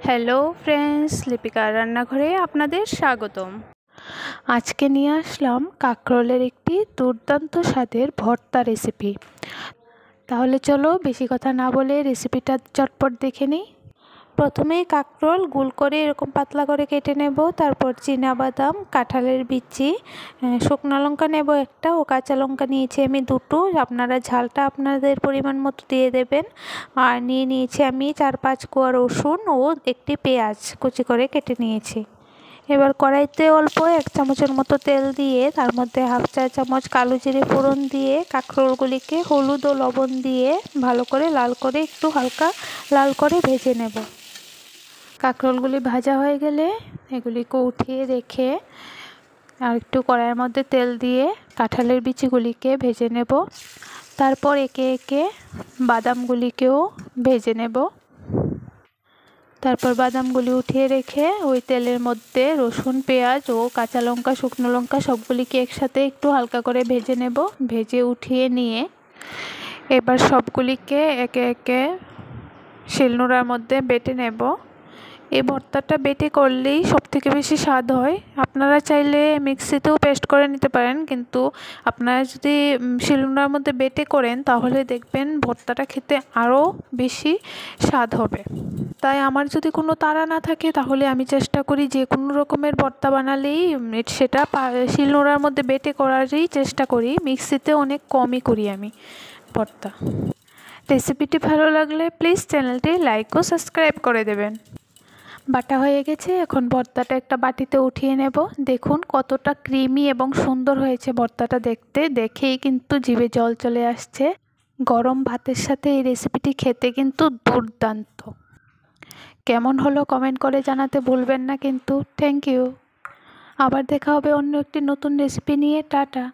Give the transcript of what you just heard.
Hello friends, লিপিকার রান্নাঘরে আপনাদের স্বাগতম। আজকে নিয়ে আসলাম কাঁকরোলের একটি দুর্দান্ত স্বাদের ভর্তা রেসিপি। তাহলে চলো বেশি কথা না বলে রেসিপিটা চটপট দেখে নিই। প্রথমেই কাঁকরোল গোল করে এরকম পাতলা করে কেটে নেব। তারপর চীনাবাদাম, কাঁঠালের বিচি, শুকনো লঙ্কা নেব একটা ও কাঁচা লঙ্কা নিয়েছি আমি দুটো। আপনারা ঝালটা আপনাদের পরিমাণ মতো দিয়ে দেবেন। আর নিয়েছি আমি 4-5 কোয়া রসুন ও একটি পেঁয়াজ কুচি করে কেটে নিয়েছি। এবার কড়াইতে অল্প 1 চামচের মতো তেল দিয়ে তার মধ্যে 1/2 চা চামচ কালো জিরে ফোড়ন দিয়ে কাঁকরোলগুলিকে হলুদ ও লবণ দিয়ে ভালো করে লাল করে একটু হালকা লাল করে ভেজে নেব। কাঁকরোলগুলি ভাজা হয়ে গেলে এগুলিকে উঠিয়ে রেখে আর একটু কড়াইয়ের মধ্যে তেল দিয়ে কাঁঠালের বিচিগুলিকে ভেজে নেব। তারপর একে একে বাদামগুলিকেও ভেজে নেব। তারপর বাদামগুলি উঠিয়ে রেখে ওই তেলের মধ্যে রসুন, পেঁয়াজ ও কাঁচা লঙ্কা, শুকনো লঙ্কা সবগুলিকে একসাথে একটু হালকা করে ভেজে নেব। ভেজে উঠিয়ে নিয়ে এবার সবগুলিকে একে একে শিলনোড়ার মধ্যে বেটে নেব। এই ভর্তাটা বেটে করলেই সবথেকে বেশি স্বাদ হয়। আপনারা চাইলে মিক্সিতেও পেস্ট করে নিতে পারেন, কিন্তু আপনারা যদি শিলনোড়ার মধ্যে বেটে করেন তাহলে দেখবেন ভর্তাটা খেতে আরও বেশি স্বাদ হবে। তাই আমার যদি কোনো তাড়া না থাকে তাহলে আমি চেষ্টা করি যে কোনো রকমের ভর্তা বানালেই সেটা শিলনোড়ার মধ্যে বেটে করারই চেষ্টা করি। মিক্সিতে অনেক কমই করি আমি ভর্তা। রেসিপিটি ভালো লাগলে প্লিজ চ্যানেলটি লাইক ও সাবস্ক্রাইব করে দেবেন। বাটা হয়ে গেছে, এখন ভর্তাটা একটা বাটিতে উঠিয়ে নেব। দেখুন কতটা ক্রিমি এবং সুন্দর হয়েছে ভর্তাটা দেখতে, দেখেই কিন্তু জিভে জল চলে আসছে। গরম ভাতের সাথে এই রেসিপিটি খেতে কিন্তু দুর্দান্ত। কেমন হলো কমেন্ট করে জানাতে ভুলবেন না কিন্তু। Thank you. আবার দেখা হবে অন্য একটি নতুন রেসিপি নিয়ে। টাটা।